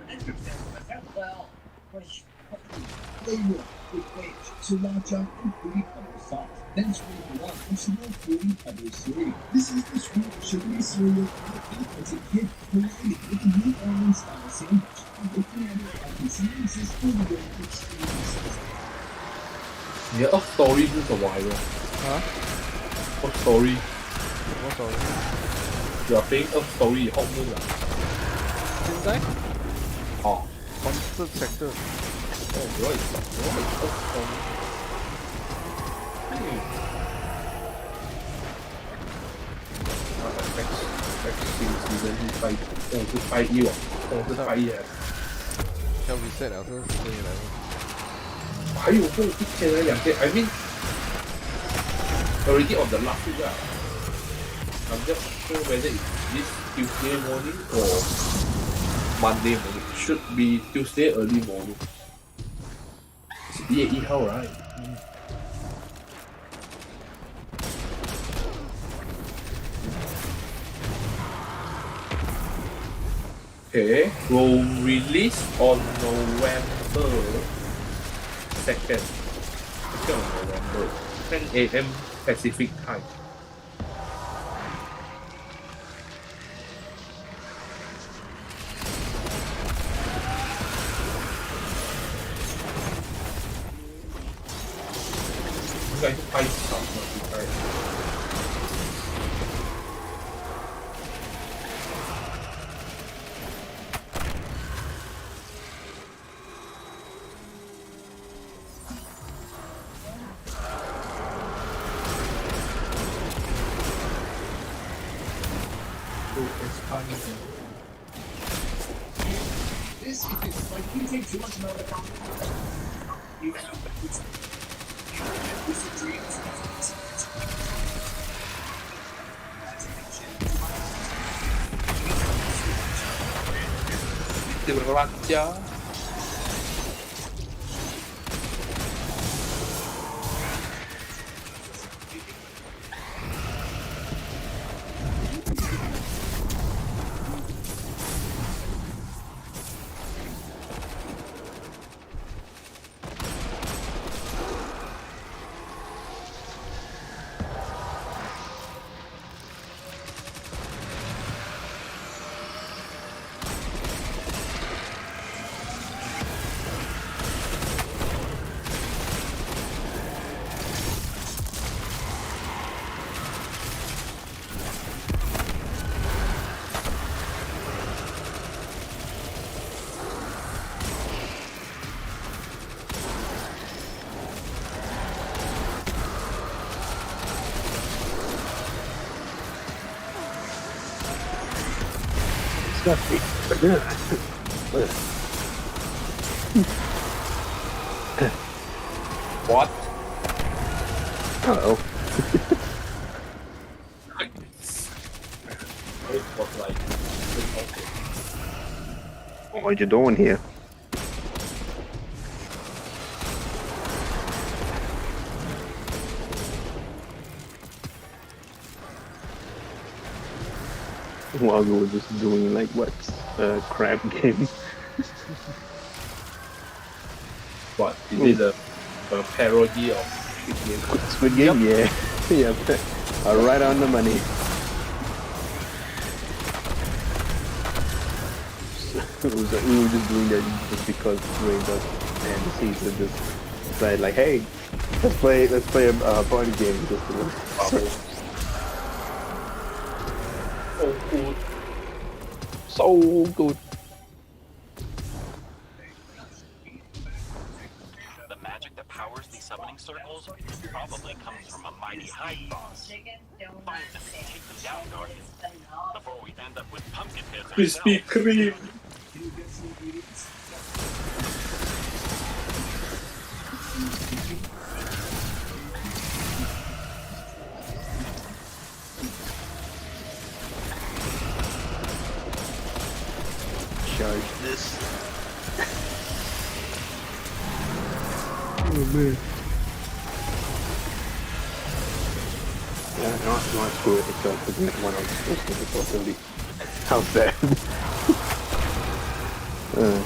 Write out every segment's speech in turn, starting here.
你的 up story 是什么来着？啊？ up story 什么 story？ you are playing up story hot moon 啊？现在？哦， Concert sector。哦，我係 up story。season 是拜，是拜一哦，是拜一啊。要 reset 了，这个时间也来了。还有过1天还2天 ，I mean already on the last week 啊。I'm just sure whether it's this Tuesday morning or Monday morning. Should be Tuesday early morning. It's 1月1号 right? Okay, will release on November 2nd. 2nd of November, 10 a.m. Pacific time.應該係10啊，應該。This is like you take too much melatonin. You lucid dreams. 你們亂加。What? Uh-oh. It was like, What you doing here? While we were just doing like what? Crab game. what? Is it a parody of Squid Game? Yeah. Yeah. Right on the money. We were just doing that just because Ray does and the season just said like, hey, let's play a party game. Just so good. So good. The magic that powers these summoning circles probably comes from a mighty hide boss. Find them and take them down, Guardian, before we end up with pumpkin heads. Krispy Kreme. Charge this. Oh man. Yeah, no, screw it. It's like the one I was supposed to be. How's that? Oh.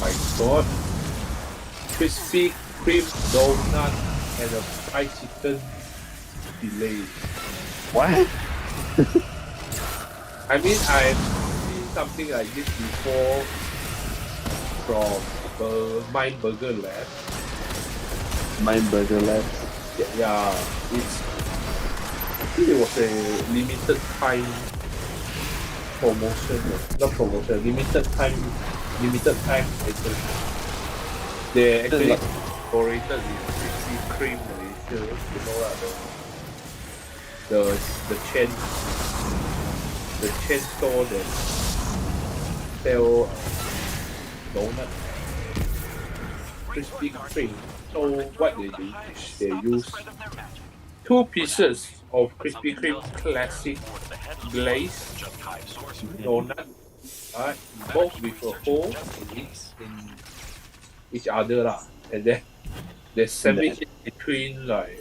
My God. Crispy Kreme donut and a fried chicken fillet. What? I mean, I've seen something like this before from Mind Burger Lab. Mind Burger Labs. Yeah, I think it was a limited time promotion, not promotion, limited time item. They actually collaborated with Krispy Kreme Malaysia, you know lah, the chain store that sell donut, Krispy Kreme. So what they do is they use 2 pieces of Krispy Kreme classic glazed donut, right? Both with a hole in each other lah, and then they sandwich it between like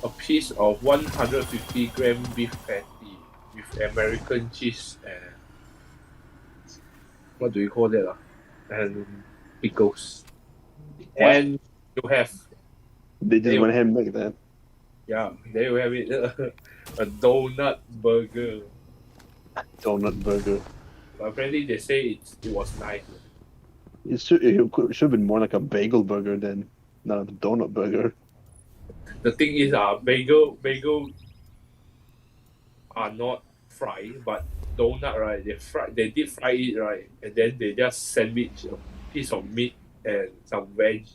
a piece of 150-gram beef patty with American cheese and what do you call that lah? And pickles. And you have They just went ahead and make that. yeah, there you have it, a donut burger. Donut burger. But apparently they say it was nice. It should have been more like a bagel burger than not a donut burger. The thing is, bagel are not fried, but donut, right? They deep fry it, right? And then they just sandwich a piece of meat and some veg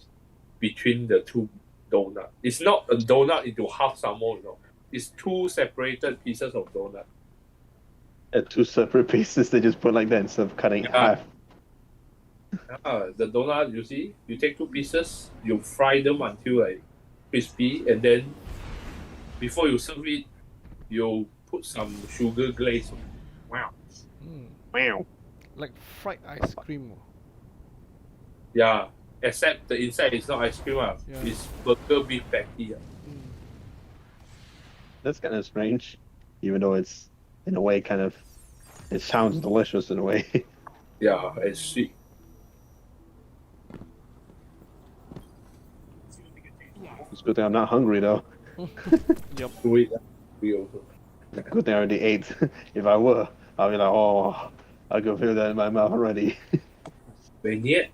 between the 2 donut. It's not a donut into half some more, you know. It's 2 separated pieces of donut. At 2 separate pieces, they just put like that instead of cutting it in half. The donut, you see, you take 2 pieces, you fry them until like crispy, and then before you serve it, you put some sugar glaze. Wow. Wow. Like fried ice cream. Yeah, except the inside is not ice cream. Yeah. It's burger beef patty. That's kind of strange, even though it's in a way kind of it sounds delicious in a way. Yeah, and sweet. It's a good thing I'm not hungry though. Sweet. We also. Good thing I already ate. If I were, I'd be like, oh, I can feel that in my mouth already. Beignet.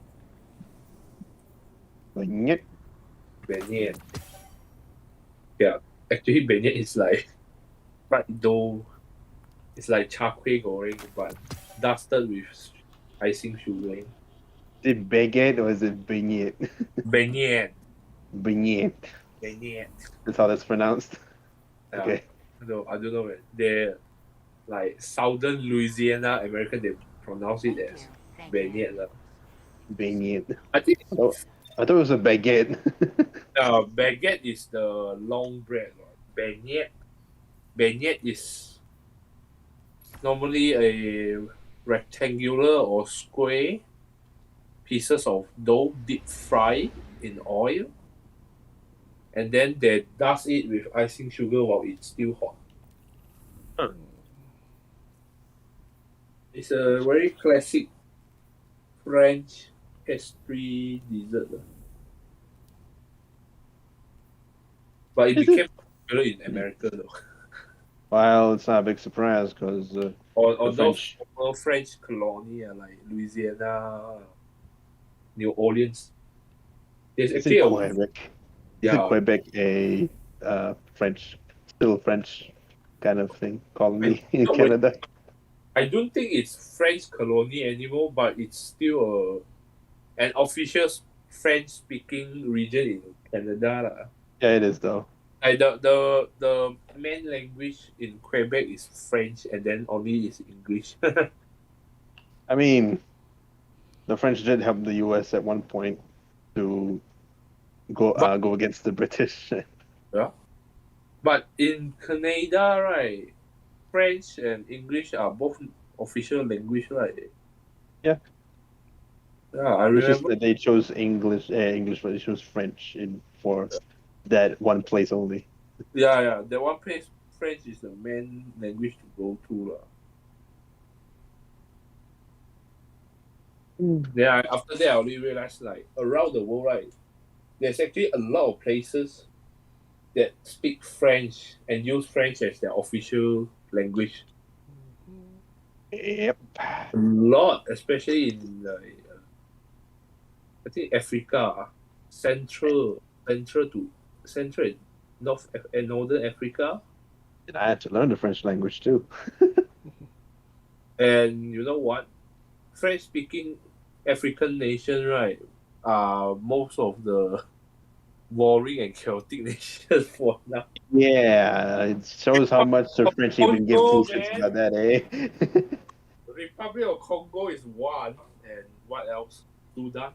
Like, Beignet. Yeah, actually beignet is like fried dough. It's like char kway goreng, but dusted with icing sugar. is it baguette or is it beignet? Beignet. Beignet. Beignet. That's how that's pronounced. Yeah. Okay. No, I don't know. Man. They're like Southern Louisiana American. They pronounce it as beignet. Beignet. I think Oh, I thought it was a baguette. baguette is the long bread. Beignet is normally a rectangular or square pieces of dough deep fried in oil, and then they dust it with icing sugar while it's still hot. It's a very classic French pastry dessert. But it became popular in America though. Well, it's not a big surprise because Or The those former French colony like Louisiana, New Orleans. There's it's actually in a Quebec. yeah, Isn't Quebec a still French kind of thing, colony in No, wait. Canada? I don't think it's French colony anymore, but it's still an official French-speaking region in Canada lah. Yeah, it is though. Like the main language in Quebec is French, and then only is English. I mean, the French did help the U.S. at one point to go go against the British. Yeah. But in Canada, right, French and English are both official language, right? Yeah. Yeah, I It's just remember. that they chose English, but they chose French for that one place only. Yeah. The one place French is the main language to go to, lah. Then after that, I only realized like around the world, right, there's actually a lot of places that speak French and use French as their official language. Yep. A lot, especially in I think Africa, central and north and northern Africa, And I had to learn the French language too. and you know what, French-speaking African nation, right, are most of the warring and chaotic nations for now. Yeah, it shows how much the French even give two Congo, shits man. about that, eh? The Republic of Congo is one, and what else? Sudan?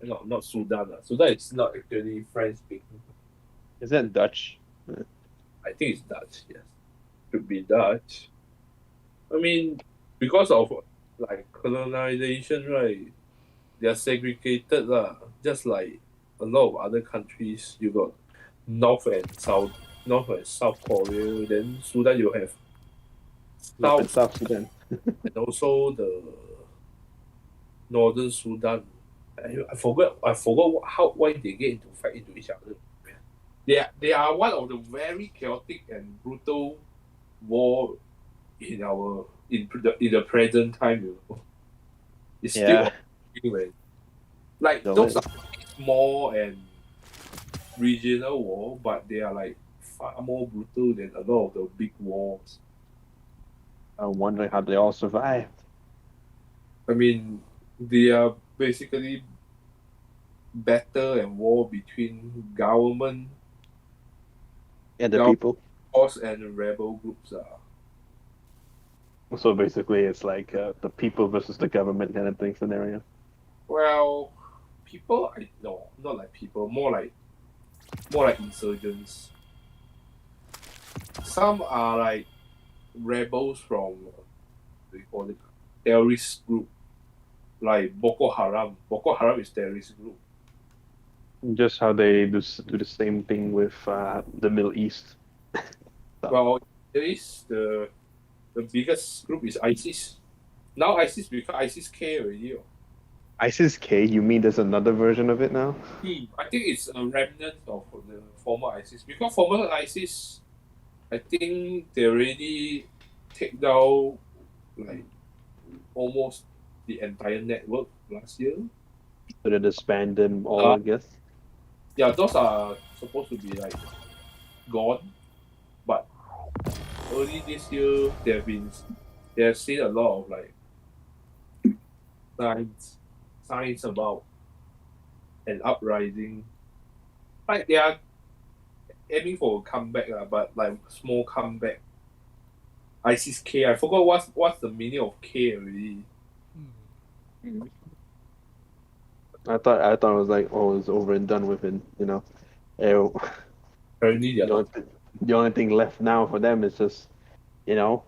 No, not Sudan. Sudan is not actually French speaking. Is that Dutch? I think it's Dutch, yes. Could be Dutch. I mean, because of like colonization, right? They're segregated, just like a lot of other countries. You got North and South Korea. Then Sudan, you have North and South South Sudan. and also the Northern Sudan. I forgot why they get into fight into each other. They are one of the very chaotic and brutal war in the present time. You know, it's still ongoing, man. Like No, those are small and regional war, but they are like far more brutal than a lot of the big wars. I'm wondering how they all survived. I mean, they are basically battle and war between government, And the people. force, and rebel groups. So basically, it's like the people versus the government kind of thing scenario. Well, people, no, not like people, more like insurgents. Some are like rebels from what do you call it, terrorist group, like Boko Haram. Boko Haram is terrorist group. Just how they do the same thing with the Middle East. Well, there is the biggest group is ISIS. Now ISIS become ISIS-K already. ISIS-K, you mean there's another version of it now? I think it's a remnant of the former ISIS. Because former ISIS, I think they already take down like almost the entire network last year. So they disband them all, I guess. Yeah, those are supposed to be like gone, but early this year they have seen a lot of like signs about an uprising. Like they are aiming for a comeback, but like small comeback. ISIS-K, I forgot what's the meaning of K already. I thought it was like, oh, it's over and done with it, you know. Apparently they're not. The only thing left now for them is just, you know,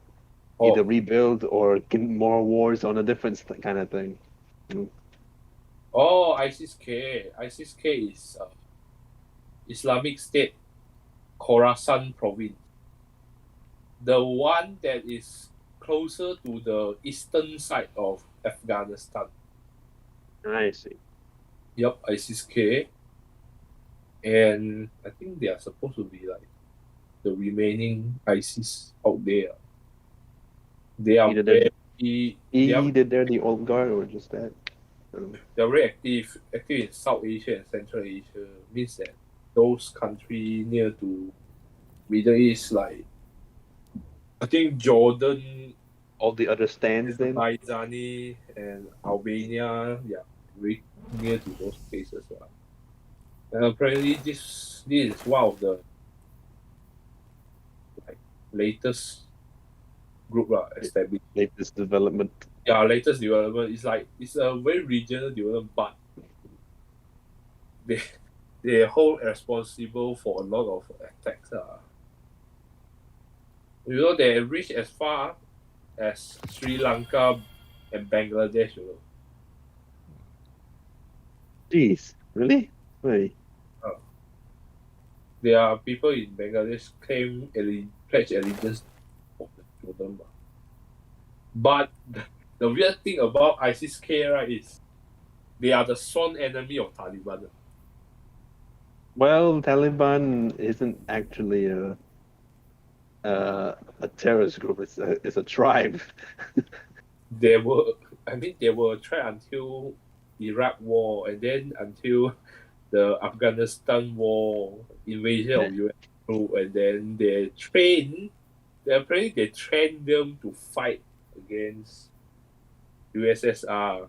either rebuild or get more wars on a different kind of thing. Oh, ISIS-K. ISIS-K is Islamic State Khorasan province. The one that is closer to the eastern side of Afghanistan. I see. Yep, ISIS-K. And I think they are supposed to be like the remaining ISIS out there. They are Either they're the old guard or just that. They're very active in South Asia and Central Asia. Means that those countries near to Middle East, like I think Jordan, All the other stands then? Azerbaijan, and Albania, yeah, very near to those places. And apparently this is one of the like latest group established. Latest development. Yeah, latest development. It's a very regional development, but they hold responsible for a lot of attacks. You know, they reach as far as Sri Lanka and Bangladesh. You know. Jeez, really? Wait. There are people in Bangladesh pledge allegiance to them. But the weird thing about ISIS-K, right, is they are the sworn enemy of Taliban. Well, Taliban isn't actually a terrorist group. It's a tribe. They were tried until Iraq war, and then until the Afghanistan war, invasion of US group, and then they trained them to fight against USSR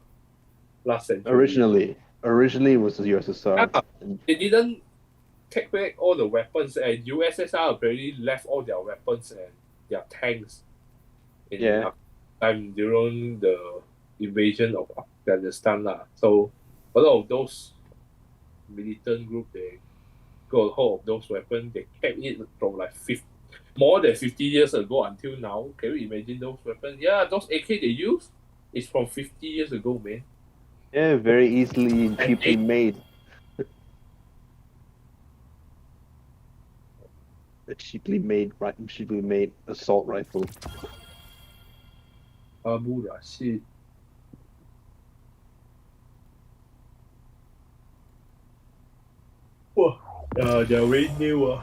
last century. Originally it was the USSR. They didn't take back all the weapons, and USSR apparently left all their weapons and their tanks in time during the invasion of Afghanistan. So a lot of those militant group, they got hold of those weapons. They kept it from like more than 50 years ago until now. Can you imagine those weapons? Yeah, those AK they use is from 50 years ago, man. Yeah, very easily and cheaply made. A cheaply made assault rifle. Abu Rashid. Whoa, they're very new.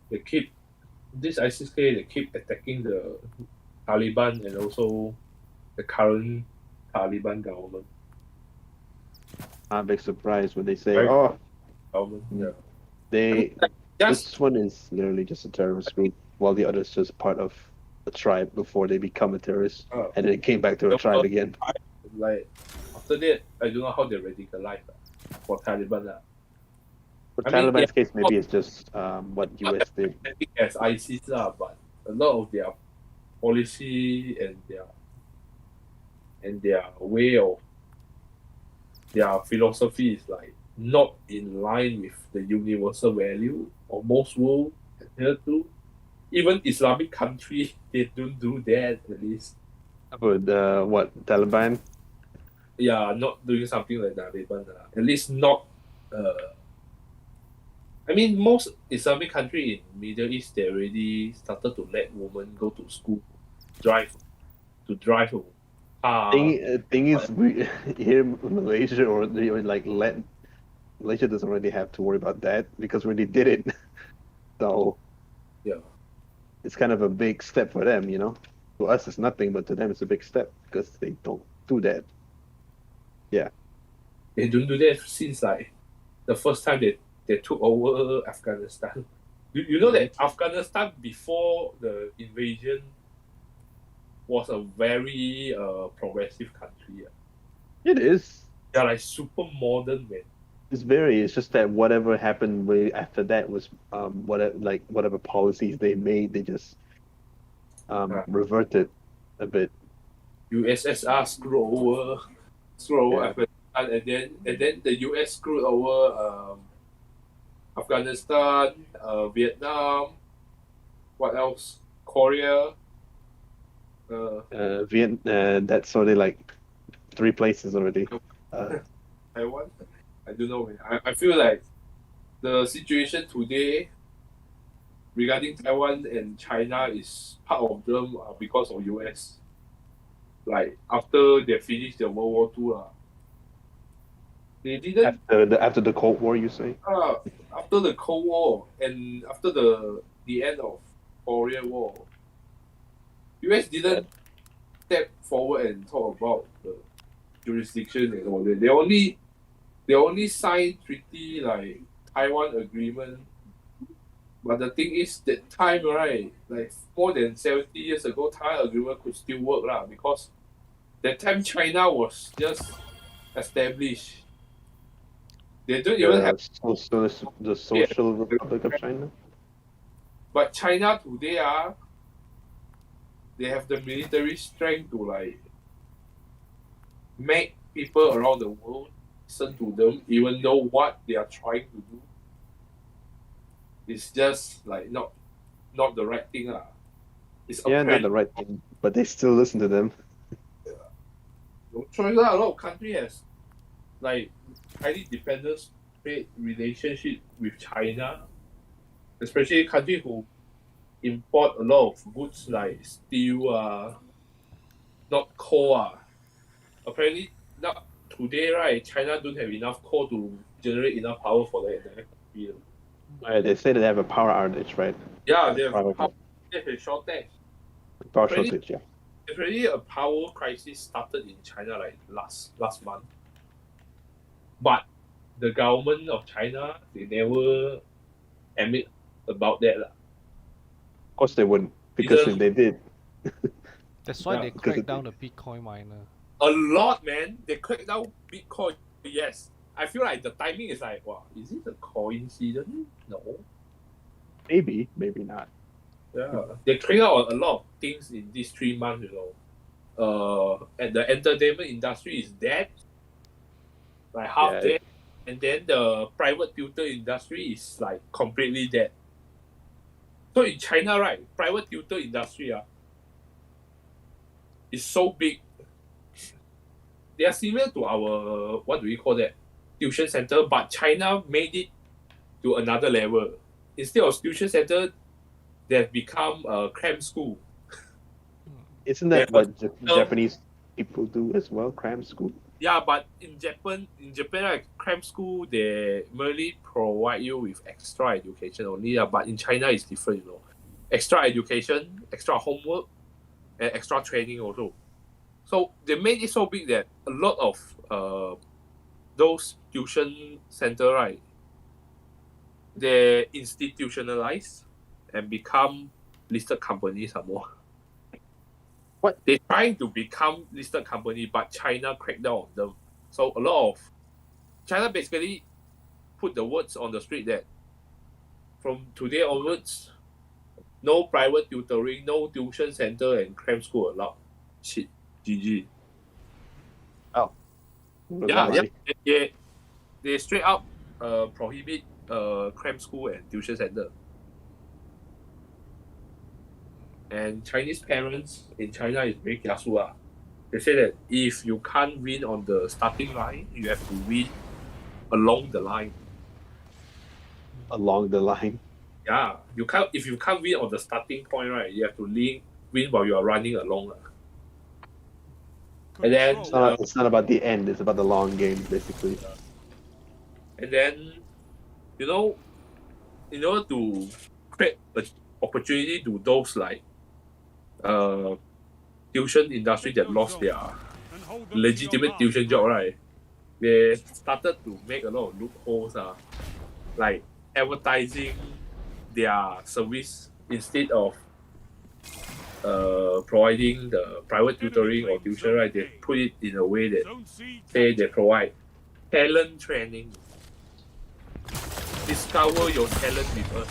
They keep this ISIS-K. They keep attacking the Taliban and also the current Taliban government. I'm a big surprise when they say, Right. "Oh, Government, yeah. this one is literally just a terrorist group, while the other is just part of a tribe before they become a terrorist, and then it came back to a tribe again." Like after that, I don't know how they radicalize for Taliban. For Taliban's case, maybe it's just what US did. As ISIS, but a lot of their policy and their way of their philosophy is like not in line with the universal value of most world adhere to. Even Islamic country, they don't do that at least. But what, Taliban? Yeah, not doing something like Taliban. At least not. I mean, most Islamic country in Middle East, they already started to let women go to school, drive a car. Thing is, we here in Malaysia, or they like Malaysia doesn't really have to worry about that because we already did it. So yeah, it's kind of a big step for them, you know. To us, it's nothing, but to them, it's a big step because they don't do that. Yeah, they don't do that since like the first time they took over Afghanistan. You know that Afghanistan before the invasion was a very progressive country. It is. They're like super modern, man. It's just that whatever happened way after that was whatever policies they made, they just reverted a bit. USSR screwed over Afghanistan, and then the US screwed over Afghanistan, Vietnam, what else? Korea. That's already like 3 places already. Taiwan. I don't know, man. I feel like the situation today regarding Taiwan and China is part of them because of US. Like after they finished the World War II, they didn't after the Cold War, you say? after the Cold War and after the end of Korean War, US didn't step forward and talk about the jurisdiction and all that. They only signed treaty like Taiwan Agreement. But the thing is, that time, right, like more than 70 years ago, Taiwan Agreement could still work because that time China was just established. They don't even have. The Social Republic of China. But China today, they have the military strength to like make people around the world listen to them, even though what they are trying to do is just like not the right thing. It's Not the right thing, but they still listen to them. No choice. A lot of countries has like highly dependent trade relationship with China, especially countries who import a lot of goods like steel, not coal. Apparently, not today, right? China don't have enough coal to generate enough power for the entire country. They say that they have a power outage, right? Yeah, they have Power a shortage. shortage, yeah. There's already a power crisis started in China like last month. But the government of China, they never admit about that. Of course they wouldn't, because if they did, That's why Yeah, they because cracked down the Bitcoin miner. a lot, man. They cracked down Bitcoin. Yes. I feel like the timing is like, wow, is it a coincidence? No. maybe not. Yeah. They cracked out a lot of things in these 3 months, And the entertainment industry is dead. Like half dead. And then the private tutor industry is like completely dead. So in China, right, private tutor industry is so big. They are similar to our, what do we call that, tuition center, but China made it to another level. Instead of tuition center, they have become a cram school. Isn't that what Japanese people do as well? Cram school. Yeah, but in Japan, right, cram school, they merely provide you with extra education only. But in China, it's different, Extra education, extra homework, and extra training also. So they made it so big that a lot of those tuition center, right, they institutionalize and become listed companies some more. What? They're trying to become listed company, but China cracked down on them. So a lot of China basically put the words on the street that from today onwards, no private tutoring, no tuition center and cram school allowed. Shit, GG. Oh. Yeah. They straight up prohibit cram school and tuition center. And Chinese parents in China is very kiasu. They say that if you can't win on the starting line, you have to win along the line. Along the line. Yeah, if you can't win on the starting point, right, you have to win while you are running along. And then It's not about the end, it's about the long game, basically. And then, in order to create an opportunity to those like tuition industry that lost their legitimate tuition job, right? They started to make a lot of loopholes, like advertising their service instead of providing the private tutoring or tuition, right? They put it in a way that say they provide talent training. Discover your talent with us.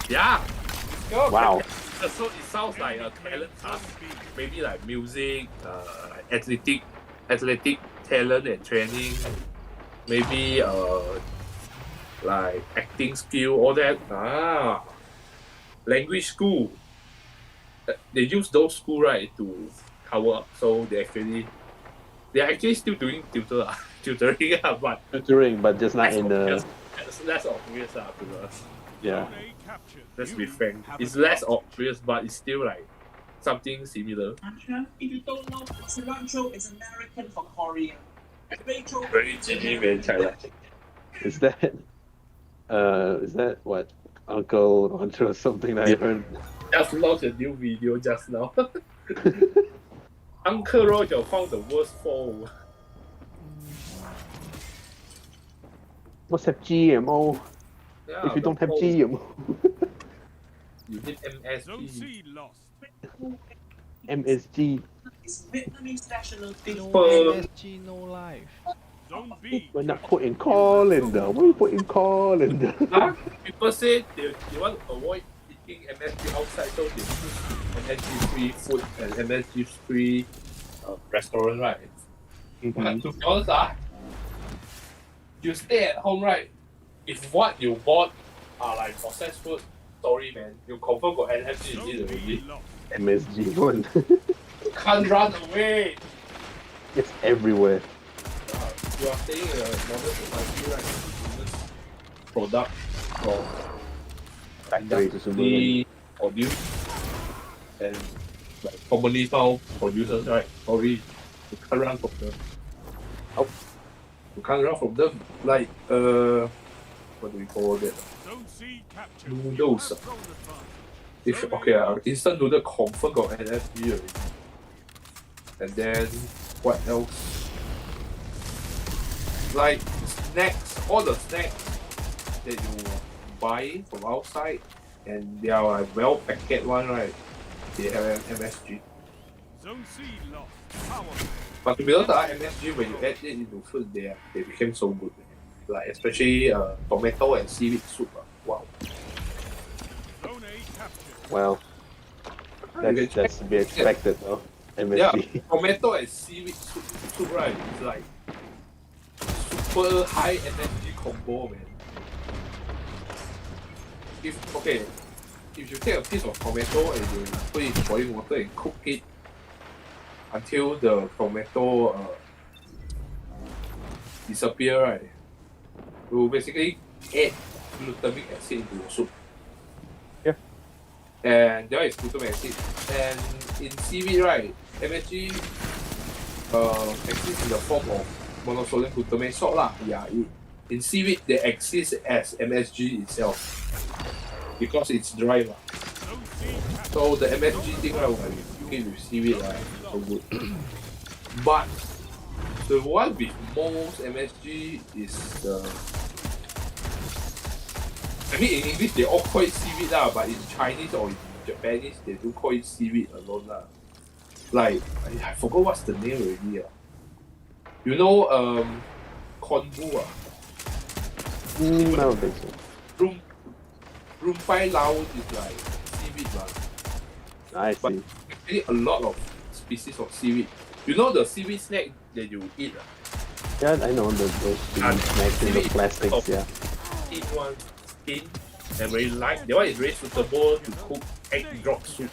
Yeah. Wow. So it sounds like a talent class, maybe like music, athletic talent and training, maybe like acting skill, all that. Language school. They use those school, right, to cover up. So they're actually still doing tutoring, but Tutoring, but just not in the. It's less obvious to us. Yeah. Let's be frank. It's less obvious, but it's still like something similar. If you don't know, cilantro is American for Korean. Very GG, man, China. Is that what Uncle Roncho or something that I heard? Just launched a new video just now. Uncle Roger found the worst foe. Must have GMO. Yeah, If you don't have foe, GMO. you need MSG. MSG. is Vietnamese nationality. No People- MSG, no life. Zone B. We're not putting call in there. We're putting call in there. Huh? People say they want to avoid eating MSG outside, so they choose MSG-free food and MSG-free restaurant, right? But to be honest, you stay at home, right? If what you bought are like processed food, sorry man, you confirm got MSG in it Zone already. B lost. MSG one. You can't run away. It's everywhere. You are staying in a modern society, right? This product from Factory to super. industrially produced and like commonly found producers, right? Sorry, you can't run from them. Oh. You can't run from them. Like what do we call it? Zone C captured. Noodles. Zone advanced. If okay, instant noodle confirm got NFG already. And then what else? Like snacks, all the snacks that you buy from outside, and they are like well packaged one, right? They have MSG. Zone C lost. Power. But to be honest, MSG when you add it into food, they became so good. Like especially tomato and seaweed soup. Wow. Zone A captured. Well, that's to be expected though. Yeah, MSG. tomato and seaweed soup, right? It's like super high energy combo, man. If you take a piece of tomato and you put it in boiling water and cook it until the tomato disappear, right? You will basically add glutamic acid into your soup. Yeah. And there is glutamic acid. And in seaweed, right, MSG exists in the form of monosodium glutamate salt lah. Yeah, in seaweed they exist as MSG itself because it's dry lah. Zone C captured. So the MSG thing right, when you cook it with seaweed, right, so good. But the one with most MSG is the. I mean, in English they all call it seaweed lah, but in Chinese or in Japanese they do call it seaweed alone lah. Like I forgot what's the name already. You know, konbu I don't think so. Rumpai lao is like seaweed lah. I But see. actually a lot of species of seaweed. You know the seaweed snack that you eat? Yeah, I know those snacks in the plastics. Yeah. Thin one, thin and very light. That one is very suitable to cook egg drop soup.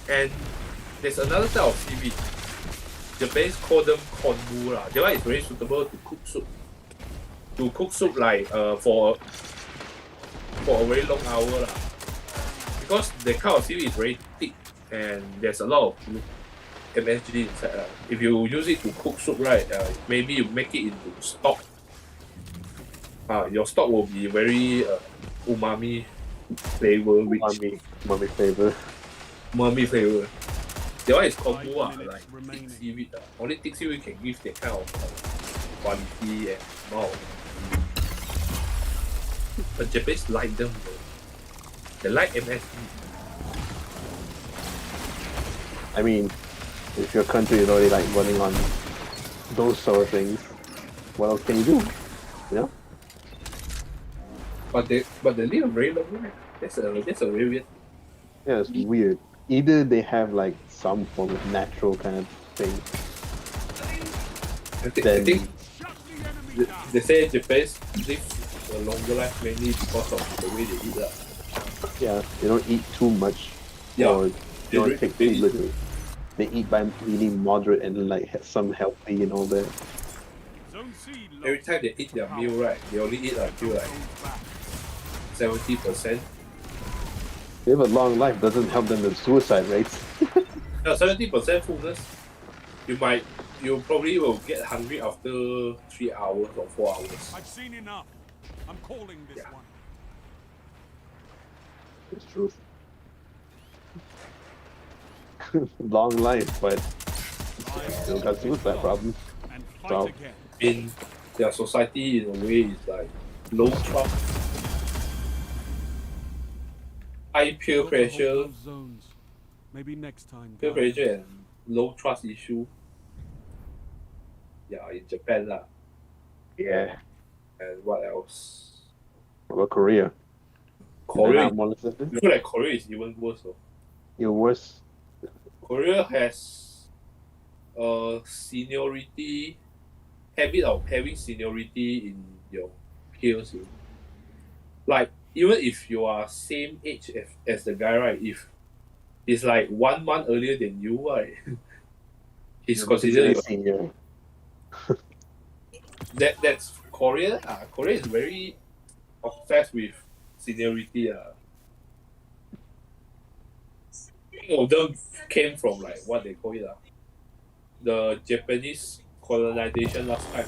And there's another type of seaweed. Japanese call them konbu lah. That one is very suitable to cook soup. To cook soup like for a very long hour lah. Because the kind of seaweed is very thick and there's a lot of MSG inside. If you use it to cook soup, right, maybe you make it into stock. Your stock will be very umami flavor, rich. Umami flavor. Umami flavor. That one is kombu, 5 minutes like thick remaining. seaweed. Only thick seaweed can give that kind of quality and amount. But Japanese like them though. They like MSG. I mean, if your country is already like running on those sort of things, what else can you do? You know? But they live very long, right? That's a very weird. Yeah, it's weird. Either they have like some form of natural kind of thing. I Then think Shut the enemy down. they say Japanese live a longer life mainly because of the way they eat. yeah, they don't eat too much. Yeah, Or they don't they take really too little. They eat by eating moderate and like some healthy and all that. Zone C lost. Every time they eat their meal, right, they only eat until like Goes back. 70%. They have a long life, doesn't help them with suicide rates. No, 70% fullness. You probably will get hungry after 3 hours or 4 hours. I've seen enough. I'm calling this Yeah. one. It's true. Long life, but still got suicide problems. And fight So- again. In their society, in a way, is like low trust, high peer Got to hold pressure, those zones. Maybe next time. Peer guys. pressure and low trust issue. Yeah, in Japan lah. Yeah. And what else? What about Korea? Korea. They're not molested? I feel like Korea is even worse. Though. You're worse. Korea has seniority, habit of having seniority in your peers. You know. Like even if you are same age as the guy, right? If it's like 1 month earlier than you, right? He's considered your senior. that's Korea. Korea is very obsessed with seniority. Of them came from like what they call it. The Japanese colonization last time.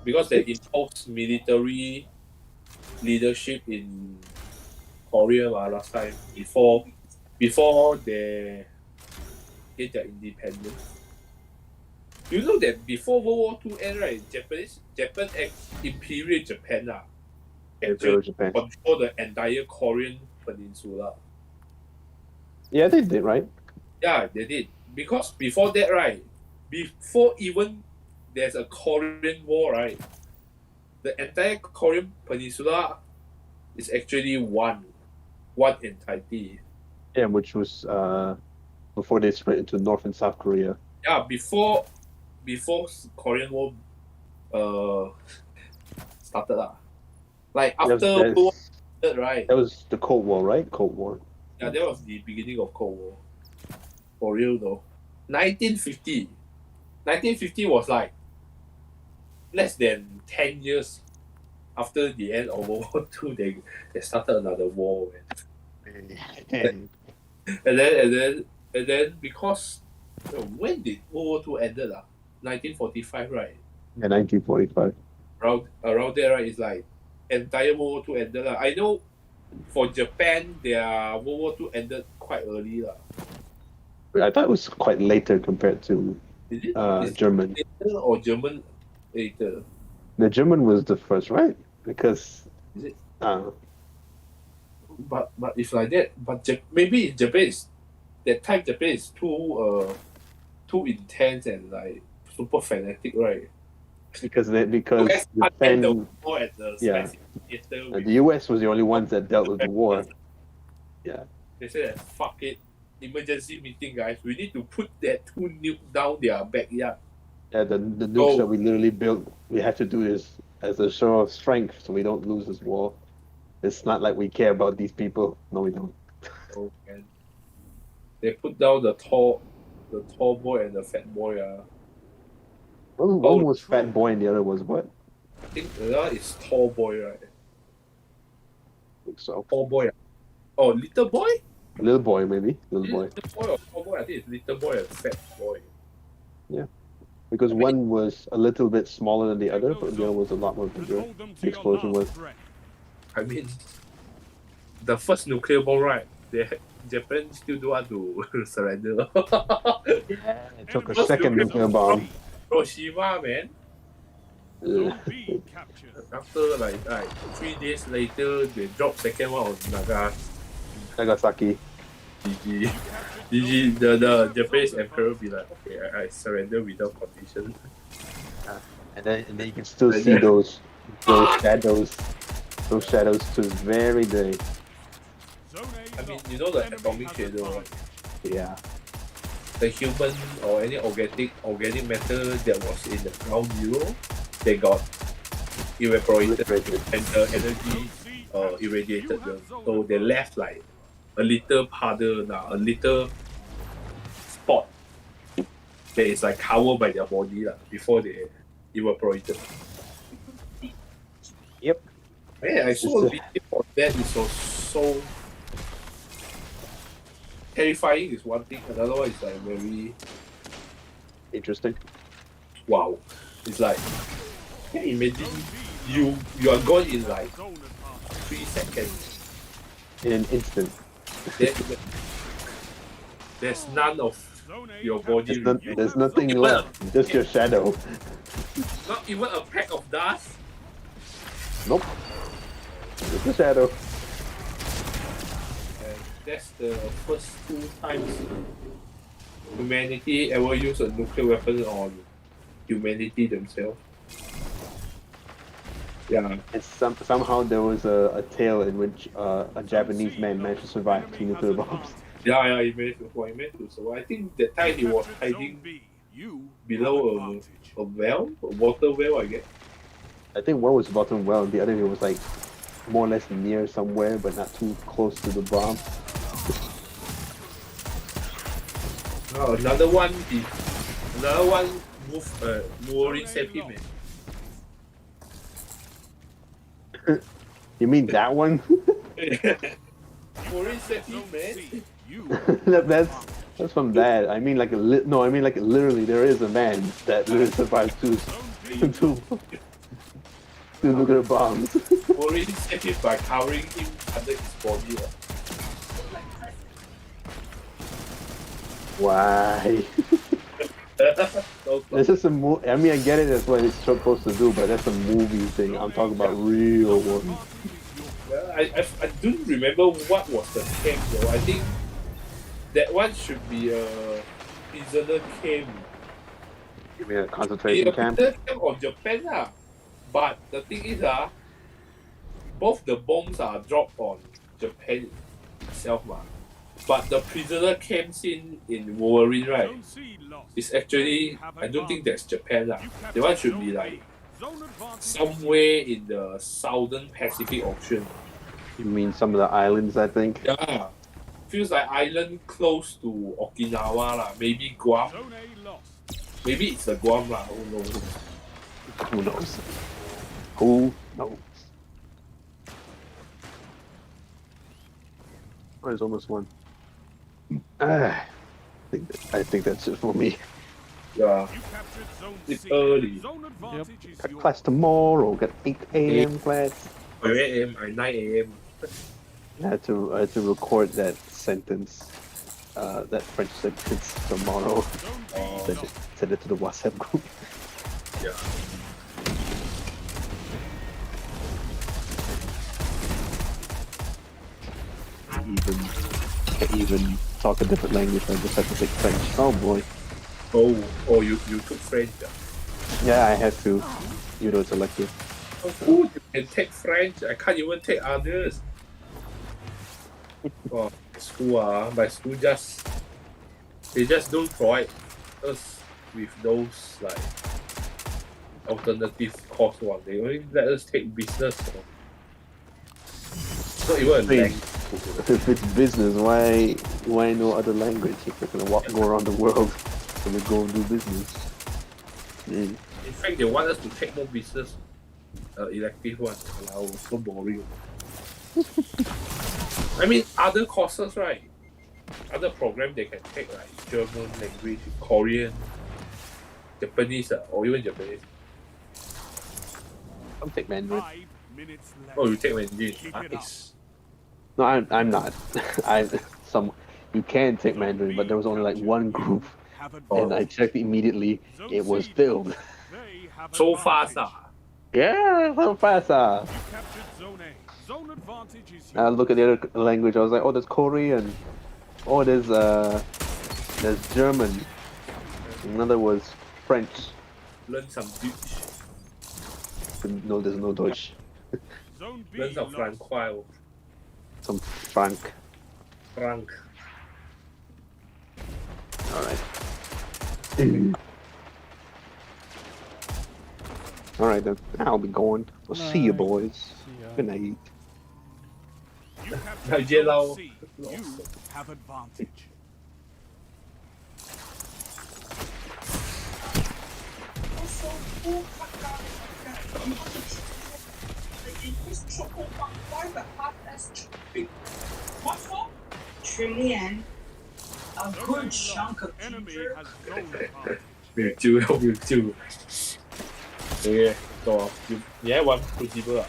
Because they imposed military leadership in Korea last time before they get their independence. You know that before World War II end, right? Japan Imperial Japan Imperial Japan. control the entire Korean peninsula. Yeah, they did, right? Yeah, they did. Because before that, right? Before even there's a Korean War, right? The entire Korean peninsula is actually one entity. Yeah, which was before they spread into North and South Korea. Yeah, before Korean War started like after World War II, right? That was the Cold War, right? Cold War. Yeah, that was the beginning of Cold War. For real though. 1950 was like less than 10 years after the end of World War II. They started another war. And then because when did World War II ended? 1945, right? Yeah, 1945. Around there, right? It's like entire World War II ended. I know for Japan, their World War II ended quite early. I thought it was quite later compared to Is it? German. Later or German later? The German was the first, right? Because Is it? But it's like that. But maybe Japan is that time. Japan is too intense and like super fanatic, right? because US Japan, the war at the yeah. Spicy Theater. the US was the only ones that dealt with the war. Yeah. They said that fuck it, emergency meeting, guys. We need to put that 2 nukes down their backyard. Yeah, the nukes that we literally built, we had to do this as a show of strength so we don't lose this war. It's not like we care about these people. No, we don't. Oh man. They put down the tall boy and the fat boy. One was Fat Boy and the other was what? I think the other is tall boy, right? I think so. Tall boy. Oh, little boy? Little boy, maybe. Little boy. Little boy or tall boy? I think it's little boy and fat boy. Because one was a little bit smaller than the other, but the other was a lot more bigger. The explosion was. I mean, the first nuclear bomb, right? Japan still don't want to surrender. It took a second nuclear bomb. Hiroshima, man. Ugh. After like 3 days later, they dropped second one on Nagasaki. GG. The Japanese emperor be like, okay, I surrender without condition. And then you can still see those shadows to this very day. I mean, you know the atomic shadow, right? Yeah. The human or any organic matter that was in the ground zero, they got evaporated and the energy irradiated them. So they left like a little puddle now, a little spot that is like covered by their body before they evaporated. Yep. Man, I saw a video of that. It was so terrifying is one thing, another one is like very Interesting. wow. It's like, can you imagine you are gone in like 3 seconds. In an instant. There's none of your body. There's nothing left. Just your shadow. Not even a peck of dust. Nope. Just a shadow. that's the first 2 times humanity ever used a nuclear weapon on humanity themselves. Yeah. And somehow there was a tale in which a Japanese man managed to survive 2 nuclear bombs. Yeah, he managed to survive. I think that time he was hiding below a well, a water well, I guess. I think one was bottom well, the other was like more or less near somewhere, but not too close to the bomb. Another one Wolverine saved him. You mean that one? Wolverine saved him, man. that's from that. I mean like literally there is a man that literally survived two nuclear bombs. Wolverine saved him by covering him under his body. Why? This is a movie. I mean, I get it. That's what it's supposed to do, but that's a movie thing. I'm talking about real one. I don't remember what was the camp though. I think that one should be a prisoner camp. You mean a concentration camp? Prisoner camp of Japan lah. But the thing is both the bombs are dropped on Japan itself lah. But the prisoner camp scene in Wolverine, right, is actually, I don't think that's Japan lah. The one should be like somewhere in the southern Pacific Ocean. You mean some of the islands, I think? Yeah. Feels like island close to Okinawa lah. Maybe Guam. Maybe it's the Guam lah. Who knows? Who knows? Who knows? Oh, there's almost one. I think that's it for me. Yeah. It's early. Got class tomorrow. Got 8 a.m. class. 8 a.m. and 9 a.m. I had to record that sentence, that French sentence tomorrow. Send it to the WhatsApp group. Yeah. Can't even talk a different language. I just have to speak French. Oh boy. Oh, you took French. Yeah, I had to. You know, it's elective. Oh, you can take French. I can't even take others. Oh, my school they just don't provide us with those like alternative course one. They only let us take business. Not even a language. If it's business, why no other language? If you're gonna go around the world, gonna go and do business. In fact, they want us to take more business elective one. Wow, so boring. I mean, other courses, right? Other programs they can take like German language, Korean, Japanese, or even Japanese. I'll take Mandarin. Oh, you take Mandarin. Nice. No, I'm not. You can take Mandarin, but there was only like one group, and I checked immediately. It was filled. So fast, Yeah, so fast. I look at the other language. I was like, oh, there's Korean. Oh, there's German. Another was French. Learn some Dutch. No, there's no Deutsch. Learn some Francois. Some Frank. Frank. Alright. Alright then. I'll be going. We'll see you boys. See ya. Good night. Yellow. You have advantage. What for? Trillion. A good chunk of ginger. Mewtwo. Okay, so you have one crucible.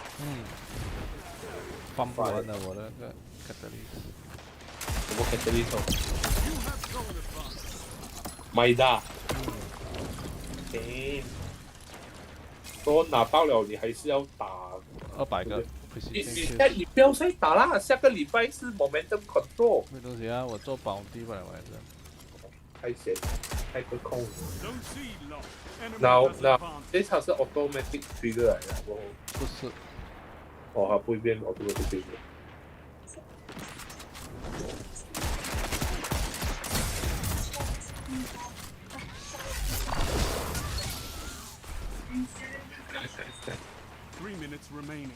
放不完了我的那个 catalyst。什么 catalyst？ Maida。OK。说拿到了，你还是要打200个。precision 你 kills。不要再打啦，下个礼拜是 momentum control，没东西啊，我做保低吧，我还是。太闲，太个空。 Zone C lost. Enemy 然后 has 那 advanced. 这场是 automatic trigger 来的，然后不是，哦，它不会变 automatic trigger。3 minutes remaining.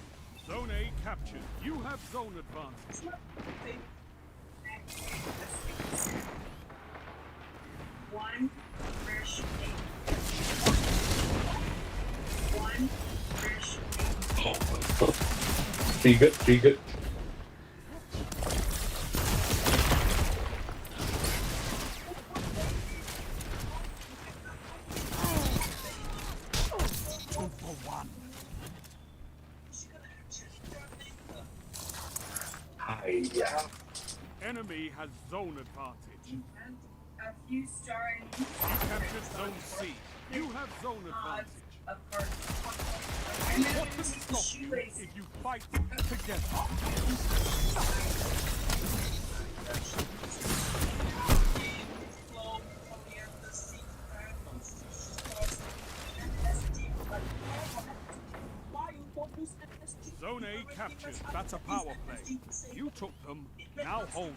Zone A captured. You have zone advantage. One fresh egg. One fresh egg. Triggered. Hiya. Enemy has zone advantage. And a few star in You captured zone C. You have zone advantage. of course. What can stop you if you fight together? Zone A captured. That's a power play. You took them. Now hold them.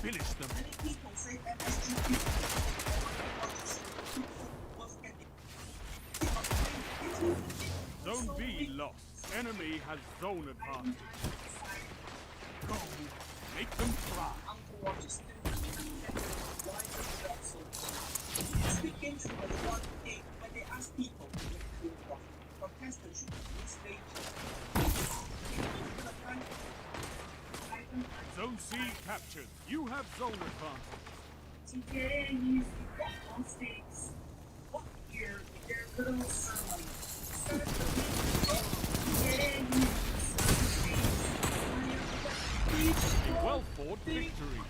Finish them. Zone B lost. Enemy has zone advantage. Go. Make them try. Zone C captured. You have zone advantage. Today you got on stakes. What year their little ceremony? Today you A well-fought victory.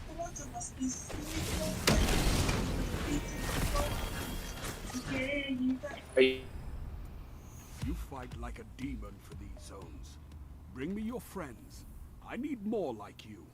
Today you Hey. You fight like a demon for these zones. Bring me your friends. I need more like you.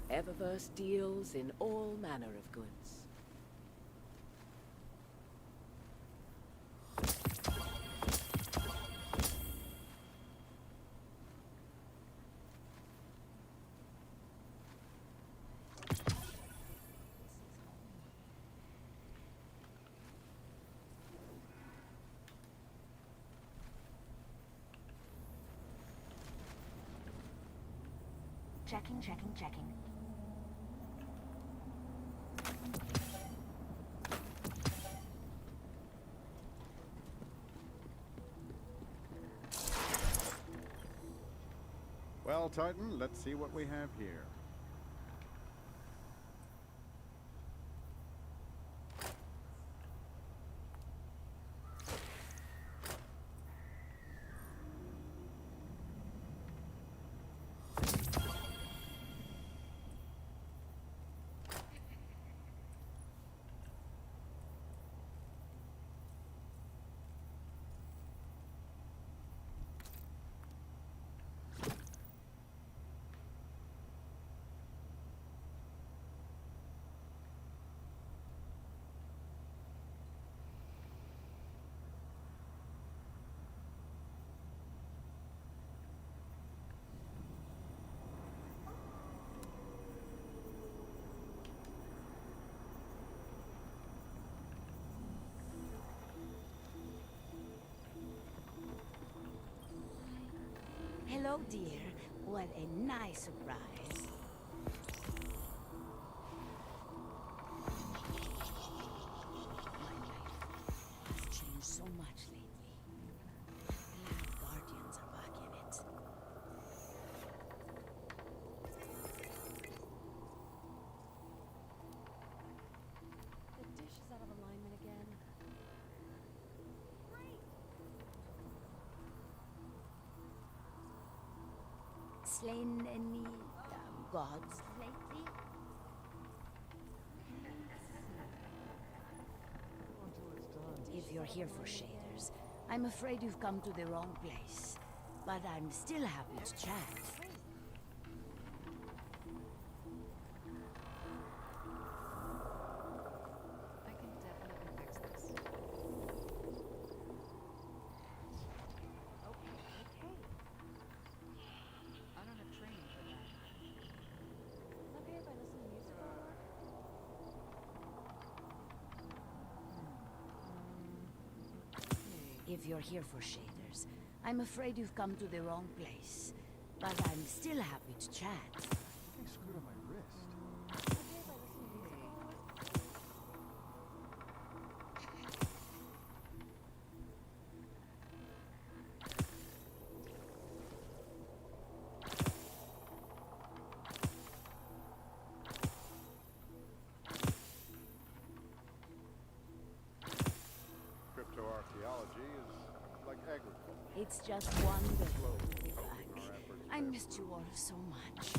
Eververse deals in all manner of goods. Checking. Well, Titan, let's see what we have here. Hello, dear. What a nice surprise. My life has changed so much lately. I'm glad Guardians are back in it. The dish is out of alignment again. Slain any gods lately? If you're here for shaders, I'm afraid you've come to the wrong place. But I'm still happy to chat. I can definitely fix this. Okay. I don't have training for that. Okay if I listen to music all right? If you're here for shaders, I'm afraid you've come to the wrong place. But I'm still happy to chat. Something screwed on my wrist. Okay if I listen to music all right? Cryptoarchaeology is like agriculture. It's just wonderful to be back. I missed you all so much.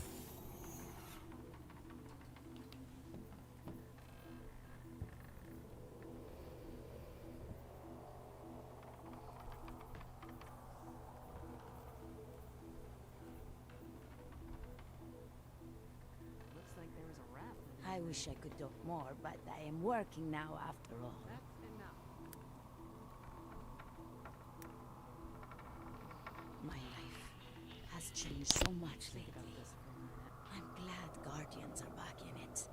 Looks like there was a raft. I wish I could talk more, but I am working now after all. That's enough. My life has changed so much lately. I'm glad Guardians are back in it.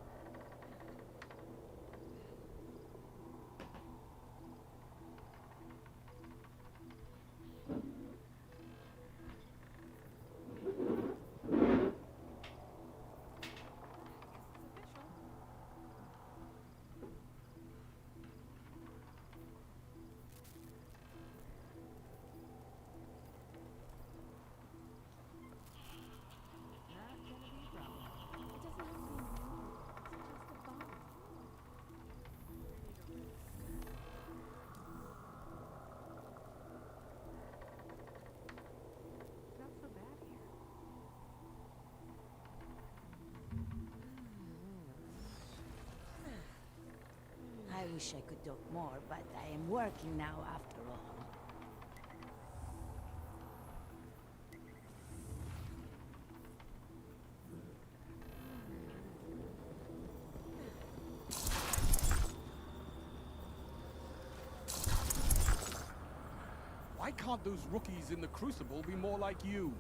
Not gonna be a problem. It doesn't have to be new. It's just a bomb. It's not so bad here. I wish I could talk more, but I am working now after all. Why can't those rookies in the Crucible be more like you?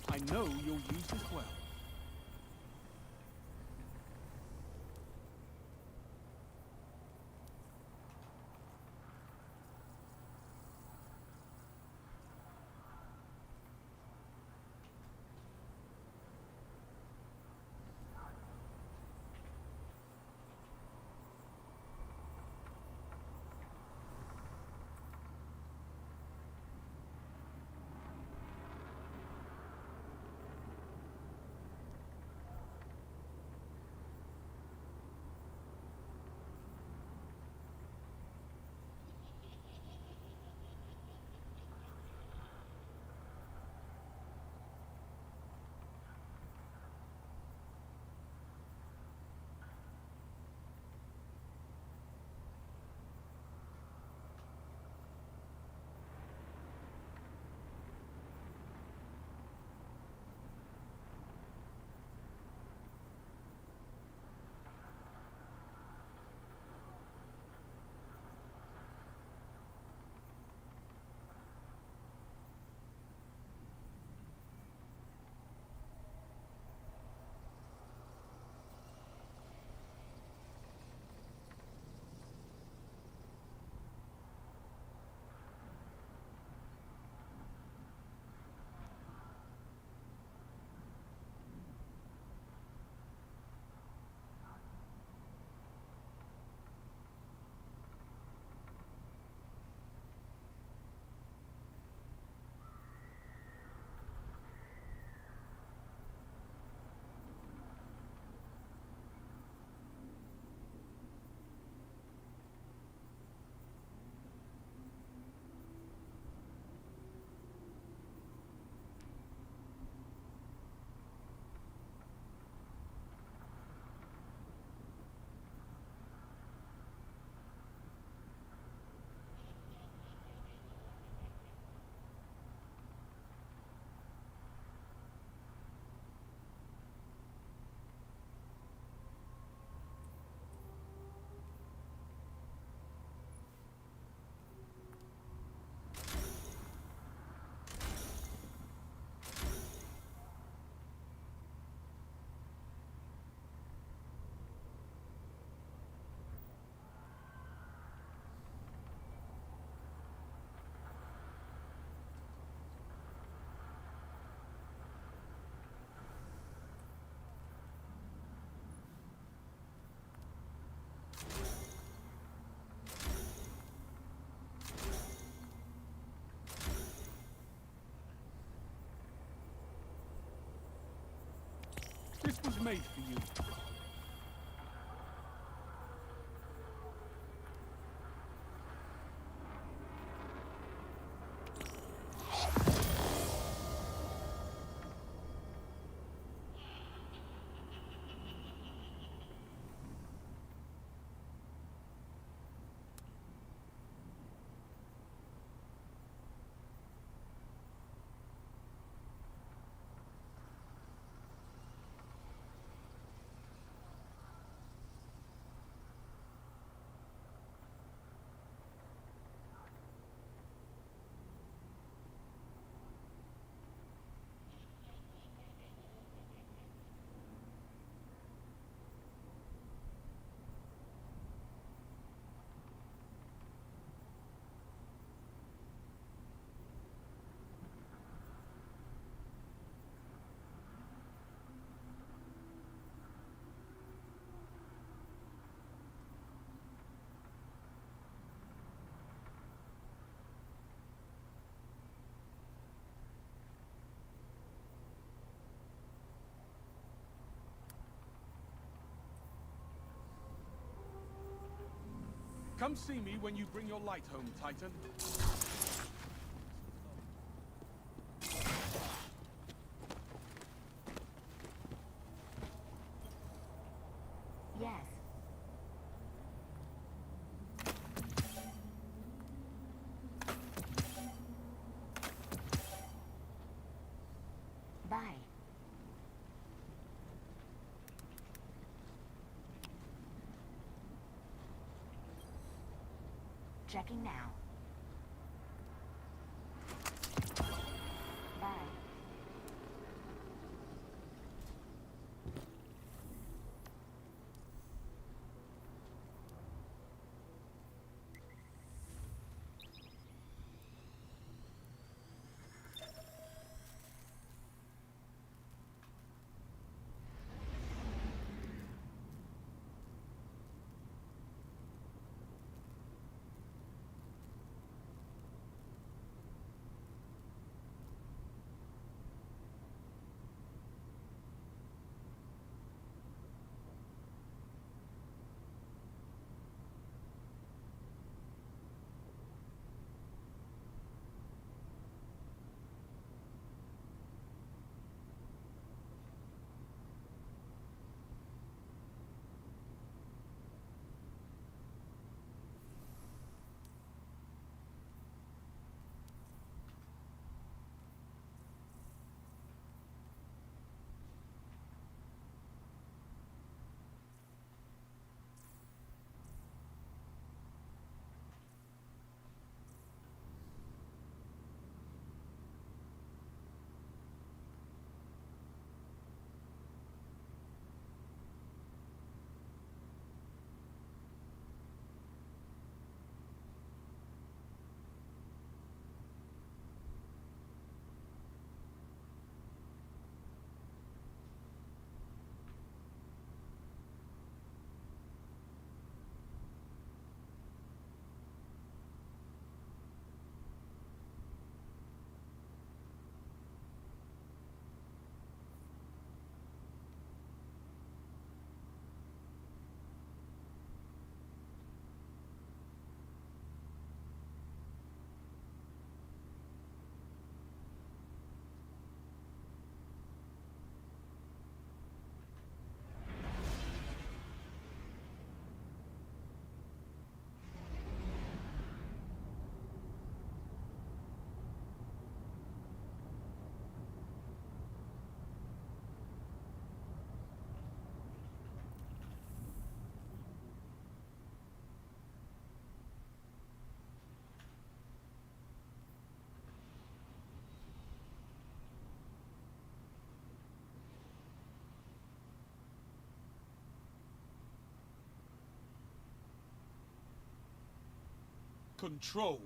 I know you'll use this well. This was made for you. Come see me when you bring your light home, Titan. Yes. Bye. Checking now. Bye. Control.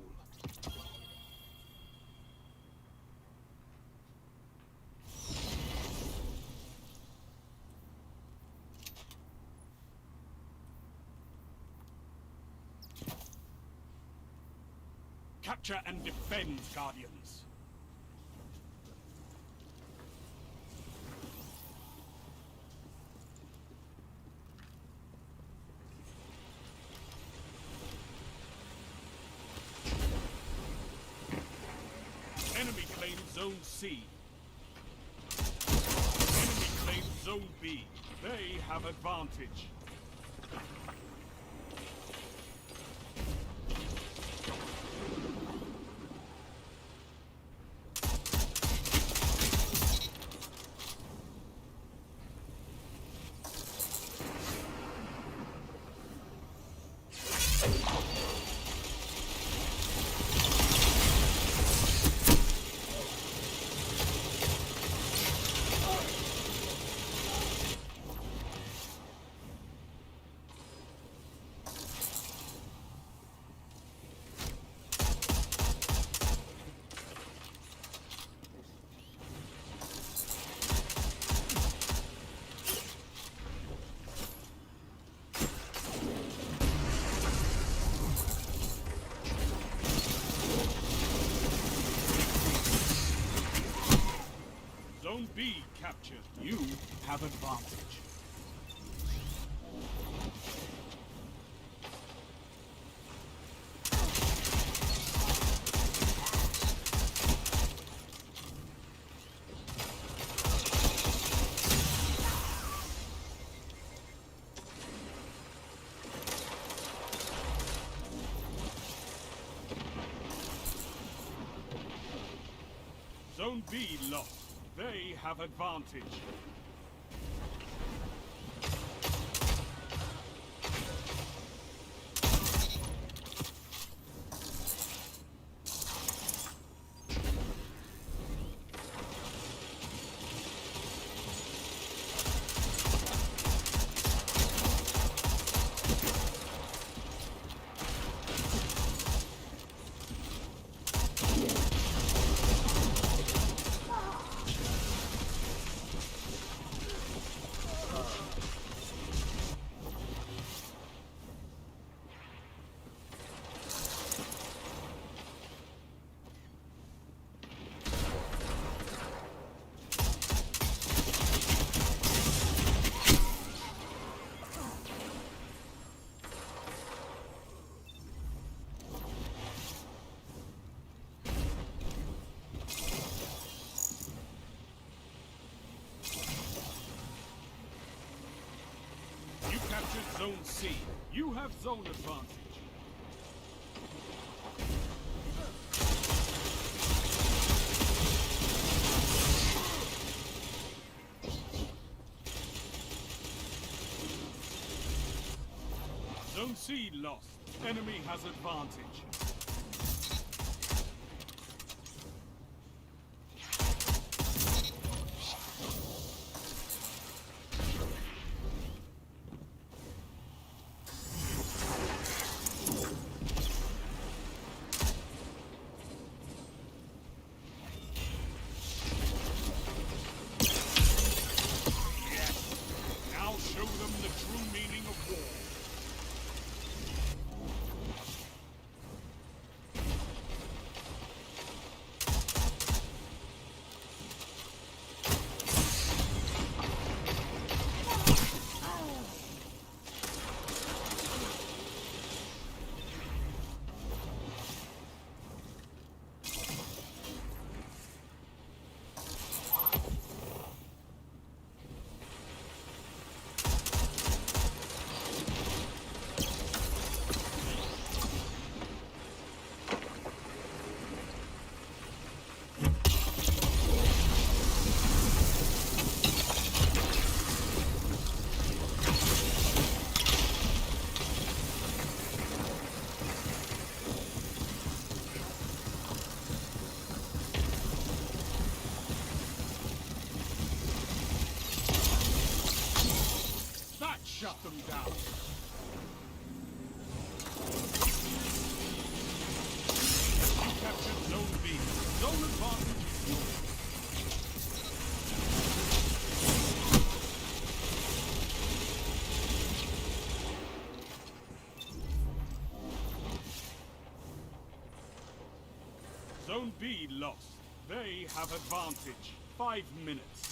Capture and defend, Guardians. Zone C. Enemy claims Zone B. They have advantage. Zone B captured. You have advantage. Zone B lost. They have advantage. Zone C. You have zone advantage. Zone C lost. Enemy has advantage. Shut them down. You captured Zone B. Zone advantage is yours. Zone B lost. They have advantage. 5 minutes.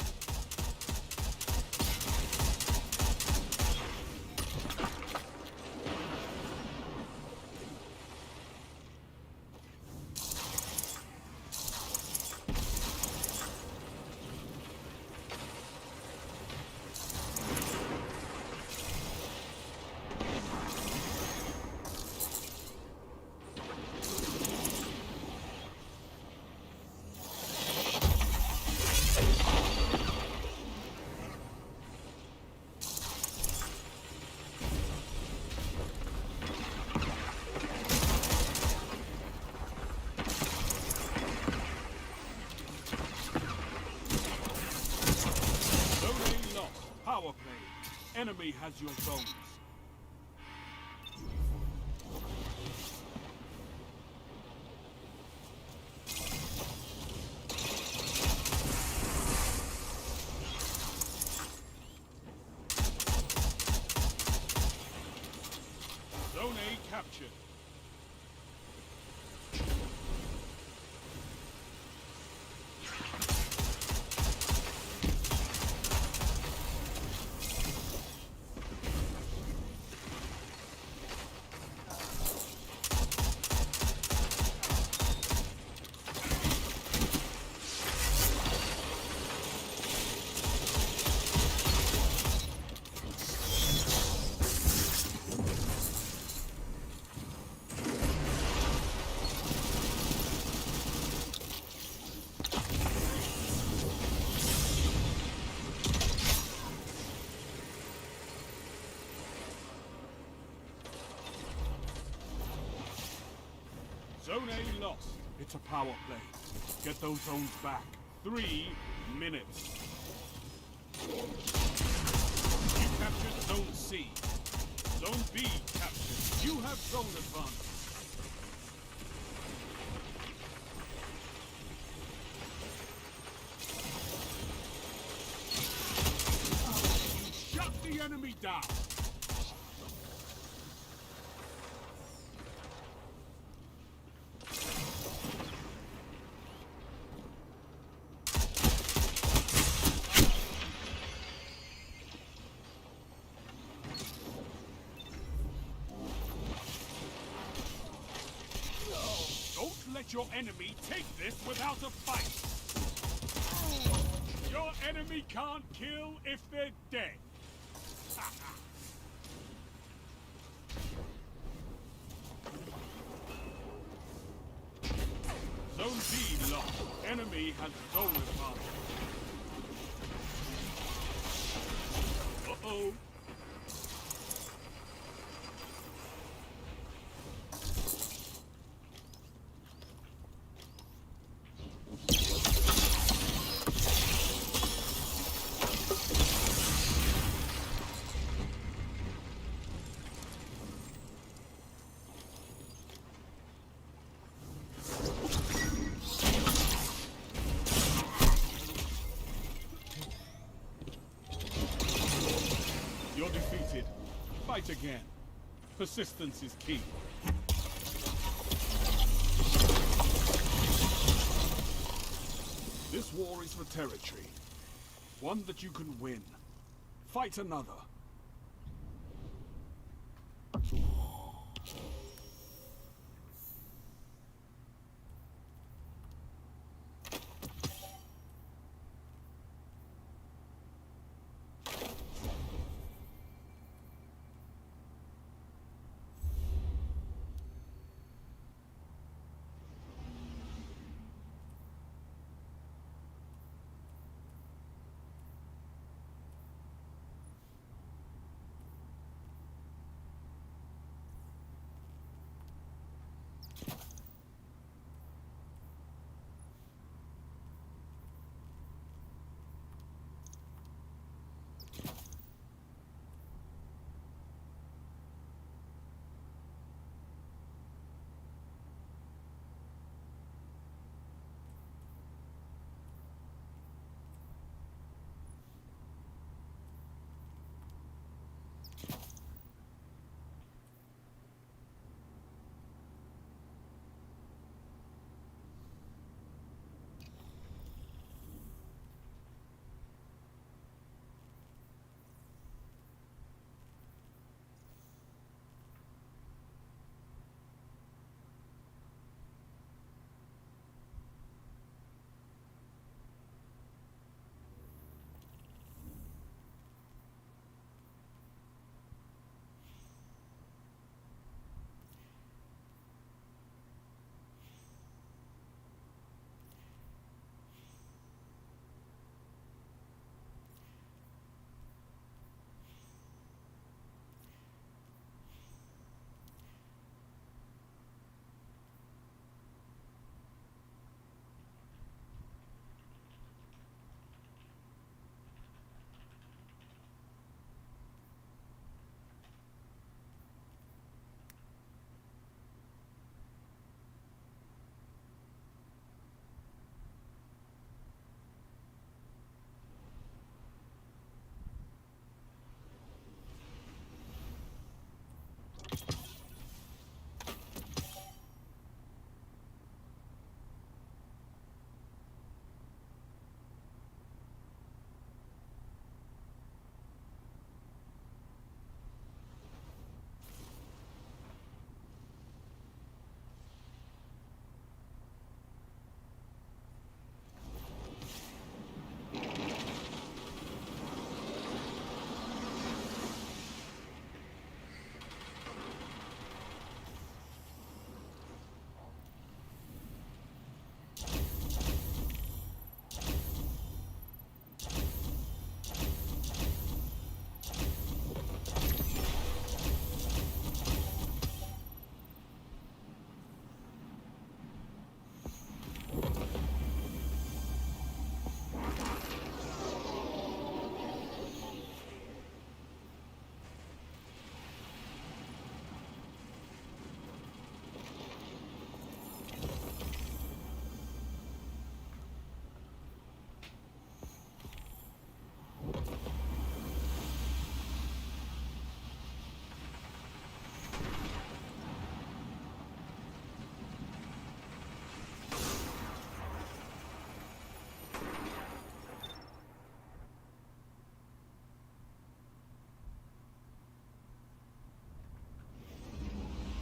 enemy has your zones. Zone A captured. Zone A lost. It's a power play. Get those zones back. 3 minutes. You captured Zone C. Zone B captured. You have zone advantage. Shut the enemy down. Let your enemy take this without a fight. Your enemy can't kill if they're dead. Zone B lost. Enemy has zone advantage. Uh-oh. You're defeated. Fight again. Persistence is key. This war is for territory. One that you can win. Fight another.